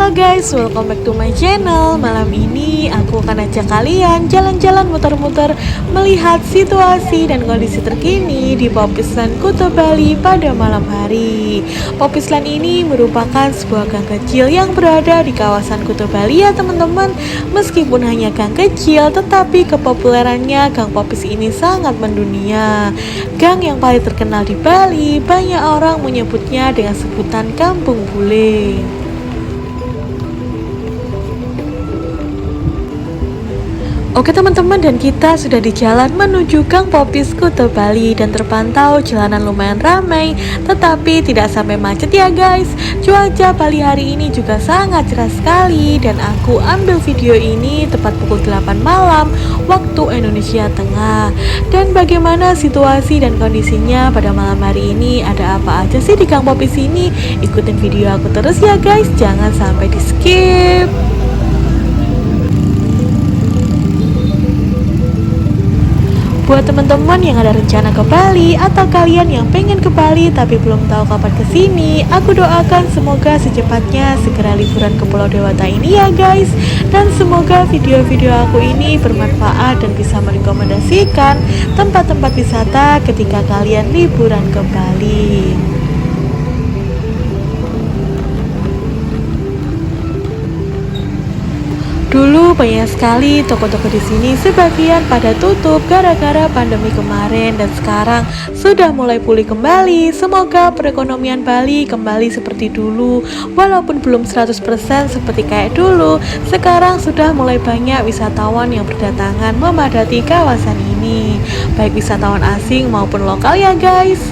Halo guys, welcome back to my channel. Malam ini aku akan ajak kalian jalan-jalan muter-muter melihat situasi dan kondisi terkini di Popisland Kuta Bali pada malam hari. Popisland ini merupakan sebuah gang kecil yang berada di kawasan Kuta Bali ya teman-teman. Meskipun hanya gang kecil, tetapi kepopulerannya Gang Popis ini sangat mendunia. Gang yang paling terkenal di Bali, banyak orang menyebutnya dengan sebutan Kampung Bule. Oke teman-teman, dan kita sudah di jalan menuju Gang Popis Kuta Bali dan terpantau jalanan lumayan ramai tetapi tidak sampai macet ya guys. Cuaca Bali hari ini juga sangat cerah sekali dan aku ambil video ini tepat pukul 8 malam waktu Indonesia Tengah. Dan bagaimana situasi dan kondisinya pada malam hari ini, ada apa aja sih di Gang Popis ini? Ikutin video aku terus ya guys, jangan sampai di skip. Buat teman-teman yang ada rencana ke Bali atau kalian yang pengen ke Bali tapi belum tahu kapan kesini, aku doakan semoga secepatnya segera liburan ke Pulau Dewata ini ya guys. Dan semoga video-video aku ini bermanfaat dan bisa merekomendasikan tempat-tempat wisata ketika kalian liburan ke Bali. Dulu banyak sekali toko-toko di sini, sebagian pada tutup gara-gara pandemi kemarin dan sekarang sudah mulai pulih kembali. Semoga perekonomian Bali kembali seperti dulu, walaupun belum 100% seperti kayak dulu. Sekarang sudah mulai banyak wisatawan yang berdatangan memadati kawasan ini, baik wisatawan asing maupun lokal ya guys.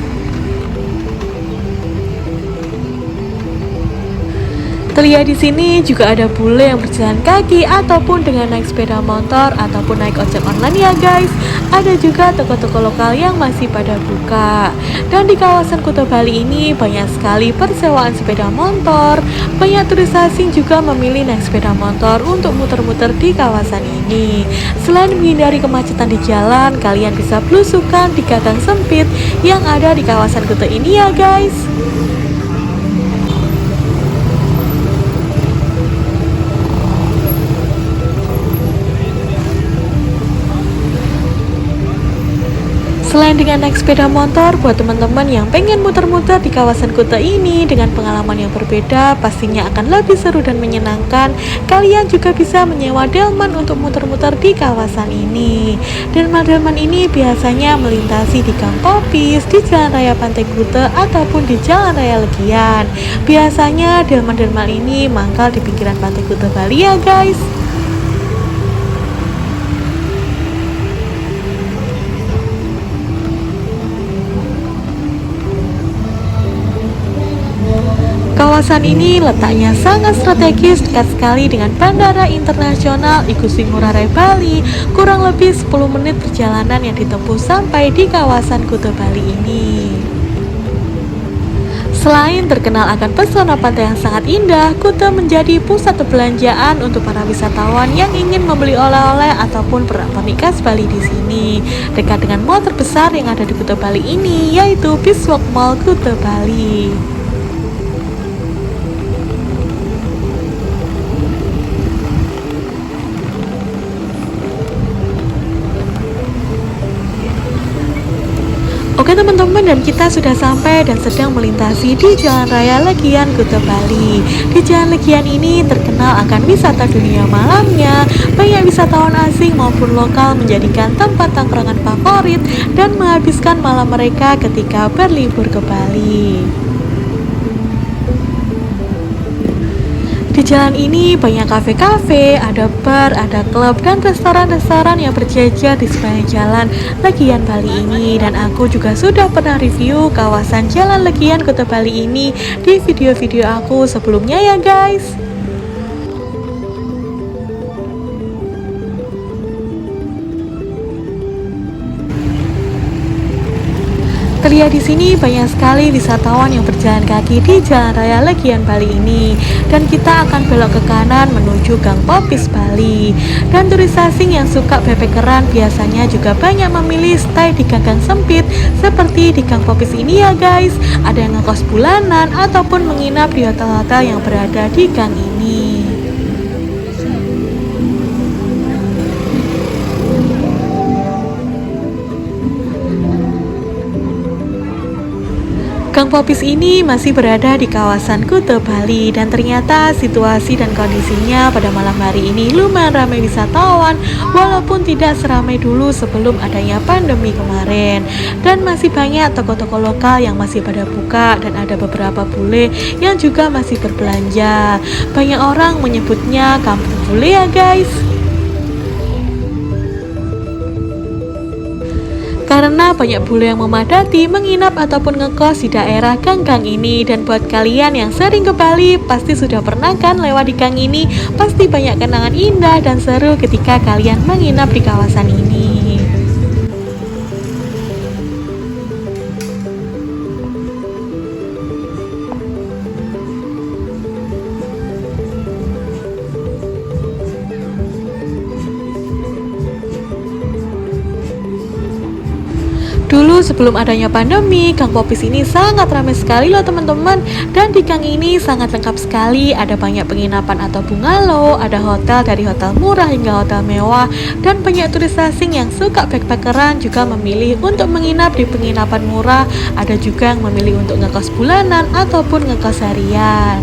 Terlihat di sini juga ada bule yang berjalan kaki ataupun dengan naik sepeda motor ataupun naik ojek online ya guys. Ada juga toko-toko lokal yang masih pada buka. Dan di kawasan Kuta Bali ini banyak sekali persewaan sepeda motor. Banyak turis asing juga memilih naik sepeda motor untuk muter-muter di kawasan ini. Selain menghindari kemacetan di jalan, kalian bisa belusukan di gang sempit yang ada di kawasan Kuta ini ya guys. Selain dengan naik sepeda motor, buat teman-teman yang pengen muter-muter di kawasan Kuta ini dengan pengalaman yang berbeda, pastinya akan lebih seru dan menyenangkan. Kalian juga bisa menyewa delman untuk muter-muter di kawasan ini. Delman-delman ini biasanya melintasi di Gang Popis, di Jalan Raya Pantai Kuta, ataupun di Jalan Raya Legian. Biasanya delman-delman ini mangkal di pinggiran Pantai Kuta Bali ya guys. Kawasan ini letaknya sangat strategis, dekat sekali dengan Bandara Internasional Igusti Ngurah Rai Bali. Kurang lebih 10 menit perjalanan yang ditempuh sampai di kawasan Kuta Bali ini. Selain terkenal akan pesona pantai yang sangat indah, Kuta menjadi pusat perbelanjaan untuk para wisatawan yang ingin membeli oleh-oleh ataupun pernak-pernik khas Bali di sini. Dekat dengan mall terbesar yang ada di Kuta Bali ini, yaitu Beachwalk Mall Kuta Bali. Oke teman-teman, dan kita sudah sampai dan sedang melintasi di Jalan Raya Legian Kuta Bali. Di Jalan Legian ini terkenal akan wisata dunia malamnya. Banyak wisatawan asing maupun lokal menjadikan tempat tongkrongan favorit dan menghabiskan malam mereka ketika berlibur ke Bali. Di jalan ini banyak kafe-kafe, ada bar, ada klub, dan restoran-restoran yang berjejer di sepanjang jalan Legian Bali ini. Dan aku juga sudah pernah review kawasan Jalan Legian Kuta Bali ini di video-video aku sebelumnya ya guys. Terlihat di sini banyak sekali wisatawan yang berjalan kaki di Jalan Raya Legian Bali ini. Dan kita akan belok ke kanan menuju Gang Popis Bali. Dan turis asing yang suka backpackeran biasanya juga banyak memilih stay di gang-gang sempit seperti di Gang Popis ini ya guys. Ada yang ngekos bulanan ataupun menginap di hotel-hotel yang berada di gang ini. Gang Popis ini masih berada di kawasan Kuta Bali dan ternyata situasi dan kondisinya pada malam hari ini lumayan ramai wisatawan walaupun tidak seramai dulu sebelum adanya pandemi kemarin, dan masih banyak toko-toko lokal yang masih pada buka dan ada beberapa bule yang juga masih berbelanja. Banyak orang menyebutnya kampung bule ya guys. Karena banyak bule yang memadati menginap ataupun ngekos di daerah gang-gang ini. Dan buat kalian yang sering ke Bali pasti sudah pernah kan lewat di gang ini. Pasti banyak kenangan indah dan seru ketika kalian menginap di kawasan ini. Dulu sebelum adanya pandemi, Gang Popis ini sangat ramai sekali loh teman-teman. Dan di gang ini sangat lengkap sekali, ada banyak penginapan atau bungalow, ada hotel dari hotel murah hingga hotel mewah. Dan banyak turis asing yang suka backpackeran juga memilih untuk menginap di penginapan murah. Ada juga yang memilih untuk ngekos bulanan ataupun ngekos harian.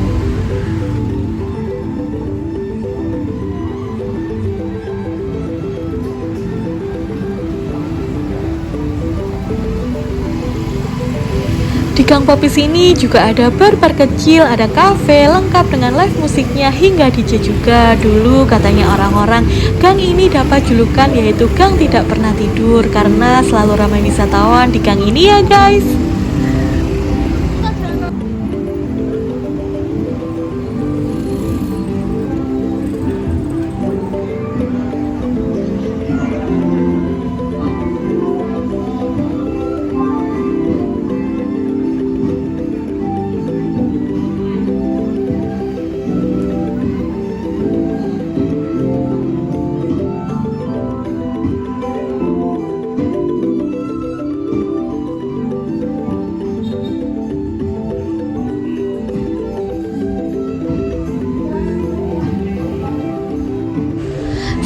Di Gang Popis ini juga ada bar-bar kecil, ada kafe lengkap dengan live musiknya hingga DJ juga. Dulu katanya orang-orang gang ini dapat julukan yaitu gang tidak pernah tidur karena selalu ramai wisatawan di gang ini ya guys.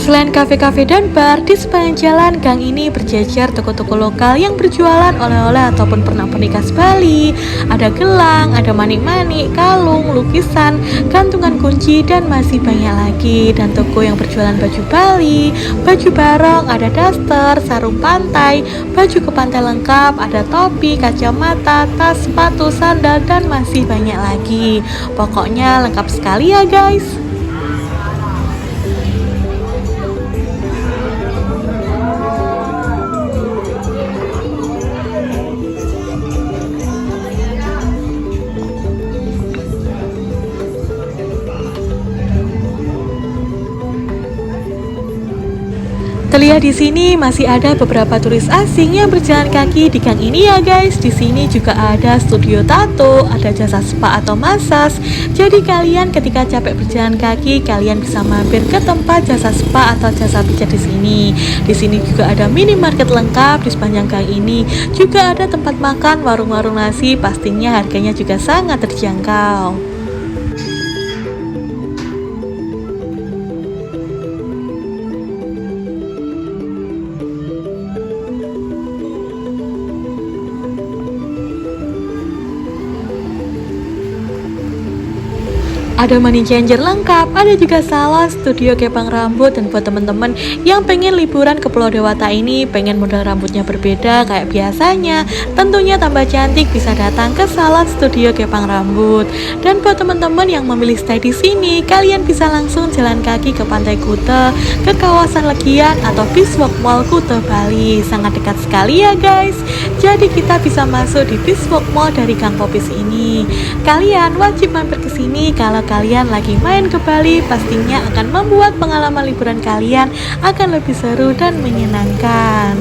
Selain kafe-kafe dan bar, di sepanjang jalan gang ini berjejer toko-toko lokal yang berjualan oleh-oleh ataupun pernak-pernik khas Bali. Ada gelang, ada manik-manik, kalung, lukisan, gantungan kunci, dan masih banyak lagi. Dan toko yang berjualan baju Bali, baju barong, ada daster, sarung pantai, baju ke pantai lengkap, ada topi, kacamata, tas, sepatu, sandal, dan masih banyak lagi. Pokoknya lengkap sekali ya guys. Terlihat di sini masih ada beberapa turis asing yang berjalan kaki di gang ini ya guys. Di sini juga ada studio tato, ada jasa spa atau massage. Jadi kalian ketika capek berjalan kaki, kalian bisa mampir ke tempat jasa spa atau jasa pijat di sini. Di sini juga ada minimarket lengkap di sepanjang gang ini. Juga ada tempat makan, warung-warung nasi, pastinya harganya juga sangat terjangkau. Ada money changer lengkap, ada juga salon, studio kepang rambut. Dan buat temen-temen yang pengen liburan ke Pulau Dewata ini, pengen model rambutnya berbeda kayak biasanya, tentunya tambah cantik, bisa datang ke salon studio kepang rambut. Dan buat temen-temen yang memilih stay di sini, kalian bisa langsung jalan kaki ke Pantai Kuta, ke kawasan Legian atau Beachwalk Mall Kuta Bali. Sangat dekat sekali ya guys. Jadi kita bisa masuk di Beachwalk Mall dari Gang Popis ini. Kalian wajib mampir ke sini kalau kalian lagi main ke Bali, pastinya akan membuat pengalaman liburan kalian akan lebih seru dan menyenangkan.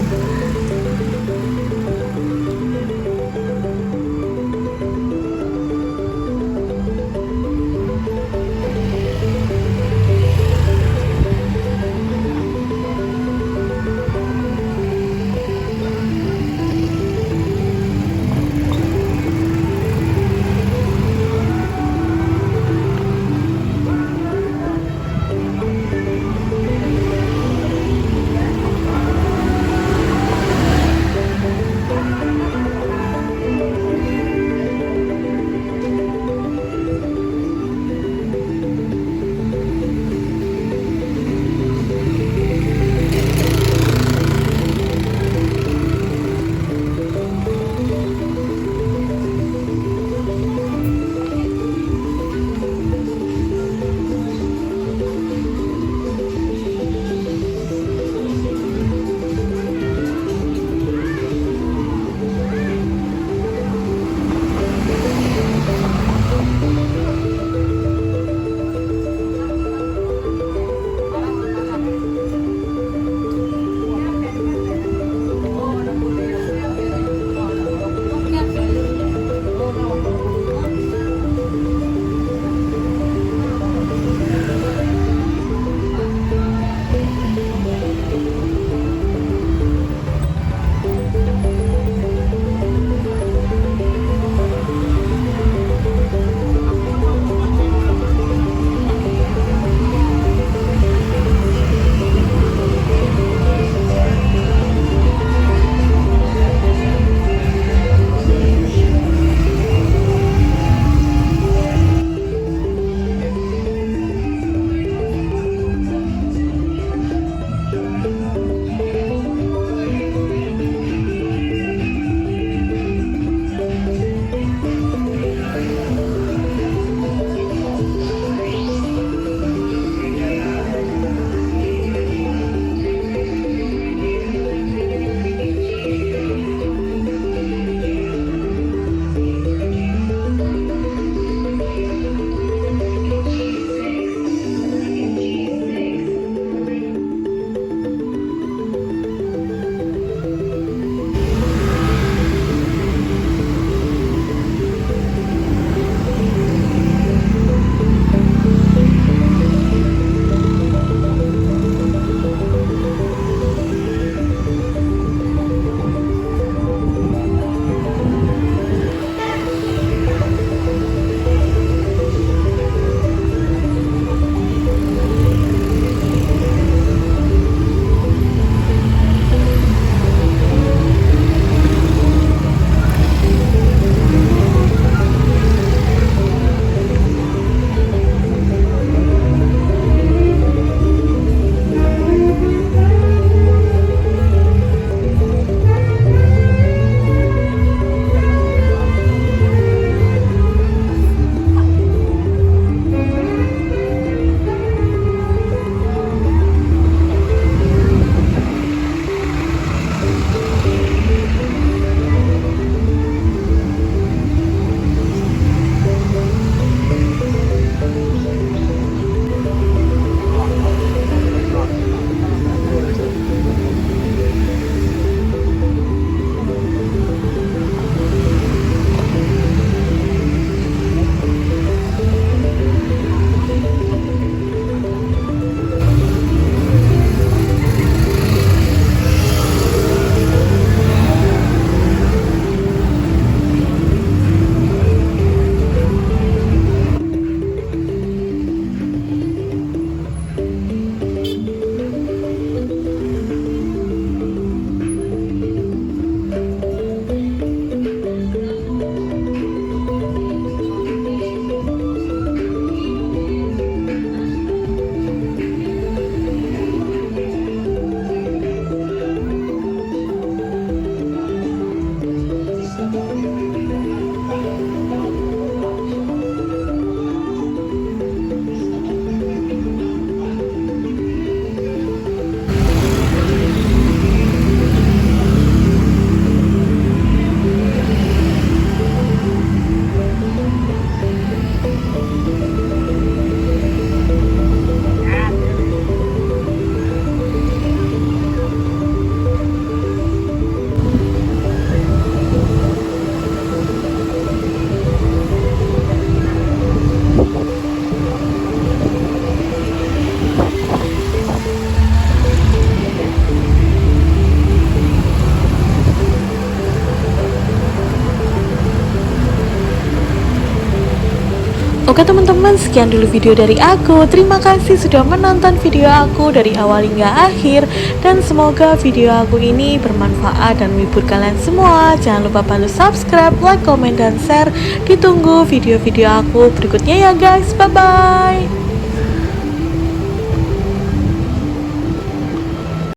Oke teman-teman, sekian dulu video dari aku. Terima kasih sudah menonton video aku dari awal hingga akhir. Dan semoga video aku ini bermanfaat dan menghibur kalian semua. Jangan lupa bantu subscribe, like, komen, dan share. Ditunggu video-video aku berikutnya ya guys. Bye-bye.